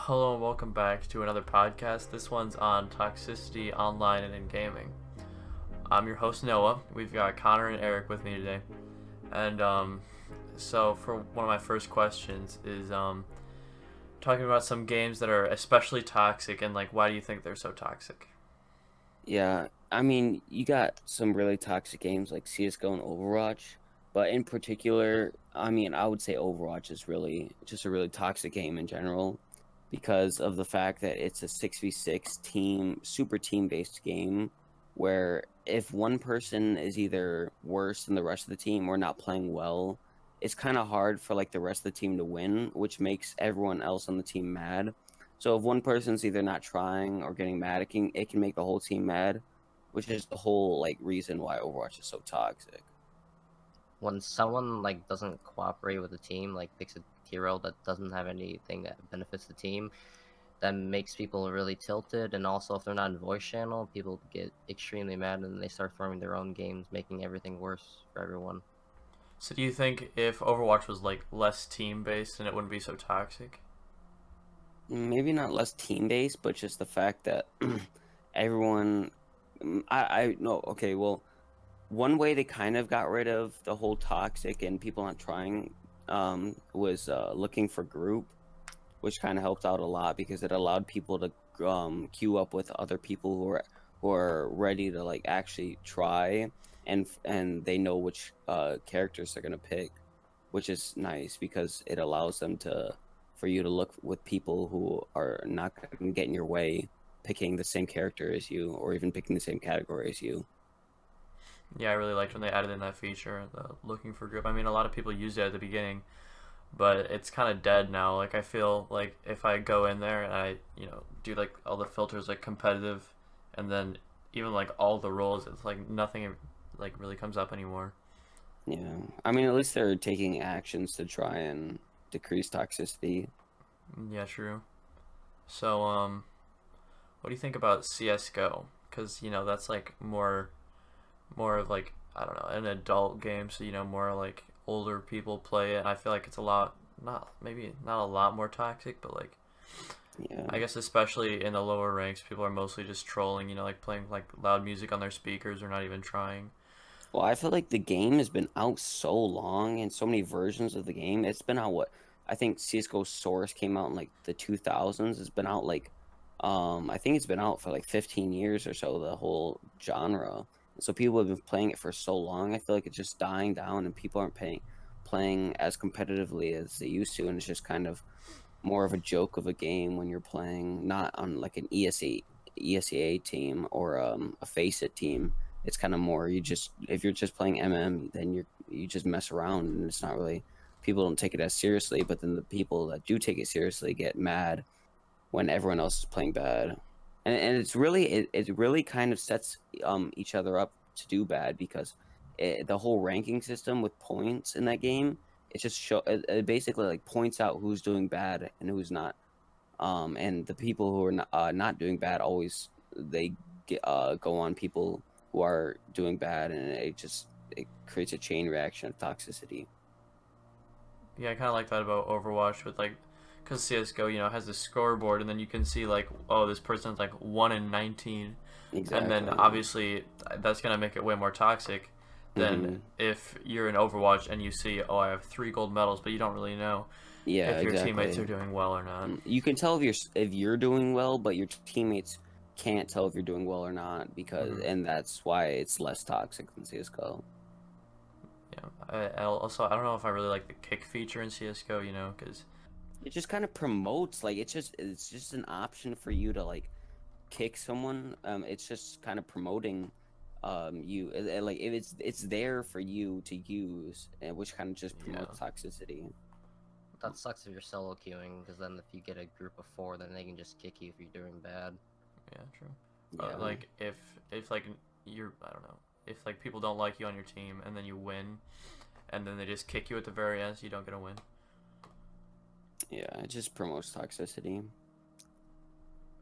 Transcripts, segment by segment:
Hello and welcome back to another podcast. This one's on toxicity online and in gaming. I'm your host Noah. We've got Connor and Eric with me today. And so for one of my first questions is talking about some games that are especially toxic and like why do you think they're so toxic? Yeah, you got some really toxic games like CS:GO and Overwatch, but in particular, I would say Overwatch is really just a really toxic game in general because of the fact that it's a 6v6 super team-based game where if one person is either worse than the rest of the team or not playing well, it's kind of hard for like the rest of the team to win, which makes everyone else on the team mad. So if one person's either not trying or getting mad, it can make the whole team mad, which is the whole like reason why Overwatch is so toxic. When someone doesn't cooperate with the team, like picks a hero that doesn't have anything that benefits the team, that makes people really tilted. And also, if they're not in voice channel, people get extremely mad and they start forming their own games, making everything worse for everyone. So do you think if Overwatch was like less team based then it wouldn't be so toxic? Maybe not less team based, but just the fact that everyone, I no okay. Well, one way they kind of got rid of the whole toxic and people not trying was looking for group, which kind of helped out a lot because it allowed people to queue up with other people who are ready to like actually try and they know which characters they're gonna pick, which is nice because it allows them to for you to look with people who are not gonna get in your way picking the same character as you or even picking the same category as you. Yeah, I really liked when they added in that feature, the looking for group. I mean, a lot of people used it at the beginning, but it's kind of dead now. Like I feel like if I go in there and I do like all the filters like competitive, and then even like all the roles, it's like nothing like really comes up anymore. Yeah, at least they're taking actions to try and decrease toxicity. Yeah, true. So what do you think about CS:GO? Because that's like more of like I don't know an adult game, so more like older people play it. I feel like it's a lot not maybe not a lot more toxic, but like Yeah. I guess especially in the lower ranks, people are mostly just trolling, like playing like loud music on their speakers or not even trying. Well, I feel like the game has been out so long and so many versions of the game. It's been out what I think CS:GO Source came out in like the 2000s. It's been out like I think it's been out for like 15 years or so, the whole genre. So people have been playing it for so long. I feel like it's just dying down and people aren't playing as competitively as they used to, and it's just kind of more of a joke of a game when you're playing not on like an ESEA team or a Face It team. It's kind of more you just if you're just playing MM, then you just mess around and it's not really people don't take it as seriously. But then the people that do take it seriously get mad when everyone else is playing bad, and it really kind of sets each other up to do bad because the whole ranking system with points in that game it basically like points out who's doing bad and who's not, and the people who are not doing bad always go on people who are doing bad, and it creates a chain reaction of toxicity. Yeah, I kind of like that about Overwatch with like, because CS:GO has this scoreboard, and then you can see like, oh, this person's like 1 in 19, and then Exactly. obviously that's gonna make it way more toxic than Hmm. if you're in Overwatch and you see, oh, I have 3 gold medals, but you don't really know Yeah, if your teammates are exactly. doing well or not. You can tell if you're doing well, but your teammates can't tell if you're doing well or not Hmm. and that's why it's less toxic than CS:GO. Yeah. I don't know if I really like the kick feature in CS:GO, because It just kind of promotes like it's just an option for you to like kick someone. It's just kind of promoting you like if it's there for you to use, which kind of just yeah, promotes toxicity. That sucks if you're solo queuing, because then if you get a group of four, then they can just kick you if you're doing bad. yeah, true. Yeah. Like if like you're I don't know if like people don't like you on your team and then you win, and then they just kick you at the very end, so you don't get a win. Yeah, it just promotes toxicity.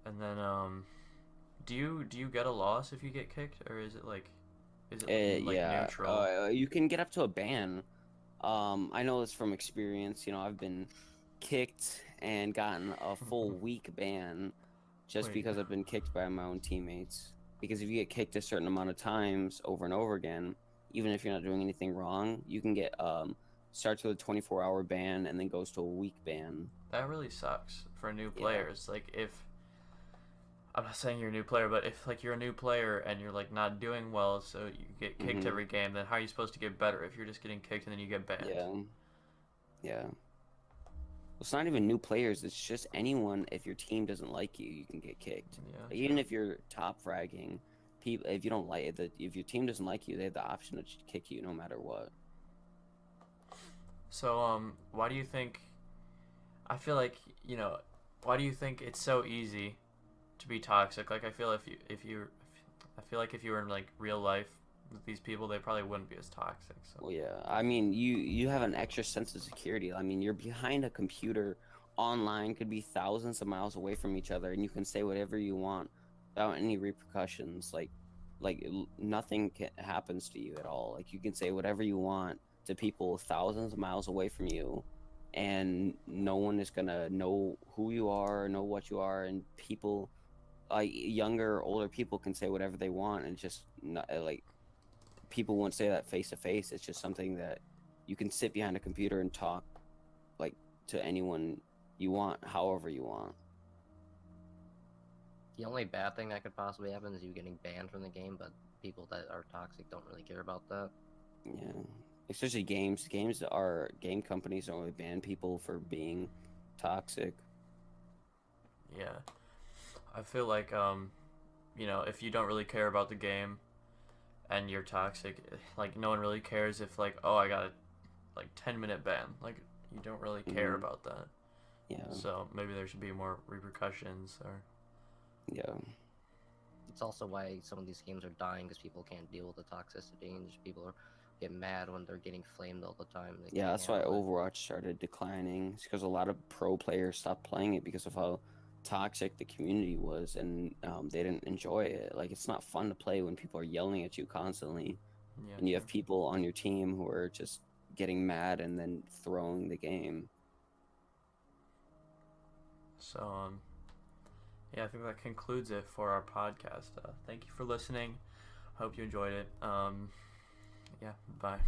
And then do you get a loss if you get kicked, or is it like Yeah, neutral? you can get up to a ban. I know this from experience. I've been kicked and gotten a full week ban just Wait. because I've been kicked by my own teammates. Because if you get kicked a certain amount of times over and over again, even if you're not doing anything wrong, you can get starts with a 24-hour ban and then goes to a week ban. That really sucks for new Yeah. players. Like, if I'm not saying you're a new player, but if like you're a new player and you're like not doing well, so you get kicked Mhm. every game, then how are you supposed to get better if you're just getting kicked and then you get banned? Yeah. Yeah. It's not even new players. It's just anyone. If your team doesn't like you, you can get kicked. Yeah, Like, even true. if you're top fragging, people, if you don't like it, if your team doesn't like you, they have the option to kick you no matter what. So why do you think? I feel like why do you think it's so easy to be toxic? Like, I feel I feel like if you were in like real life with these people, they probably wouldn't be as toxic. So. Well, yeah. I mean, you have an extra sense of security. I mean, you're behind a computer, online, could be thousands of miles away from each other, and you can say whatever you want without any repercussions. Nothing happens to you at all. Like, you can say whatever you want to people thousands of miles away from you, and no one is gonna know who you are, know what you are, and people, like younger, older people, can say whatever they want, and just not like people won't say that face to face. It's just something that you can sit behind a computer and talk like to anyone you want, however you want. The only bad thing that could possibly happen is you getting banned from the game, but people that are toxic don't really care about that. Yeah, especially games. Game companies don't really ban people for being toxic. Yeah, I feel like if you don't really care about the game and you're toxic, like no one really cares if like, oh, I got a like 10-minute ban. Like, you don't really care Mhm. about that. Yeah, So maybe there should be more repercussions or. yeah, It's also why some of these games are dying because people can't deal with the toxicity, and just people get mad when they're getting flamed all the time. They yeah. can't That's why handle it. Overwatch started declining. It's because a lot of pro players stopped playing it because of how toxic the community was, and they didn't enjoy it. Like, it's not fun to play when people are yelling at you constantly, Yeah, and you true. have people on your team who are just getting mad and then throwing the game. So yeah, I think that concludes it for our podcast. Thank you for listening. Hope you enjoyed it. Yeah, bye.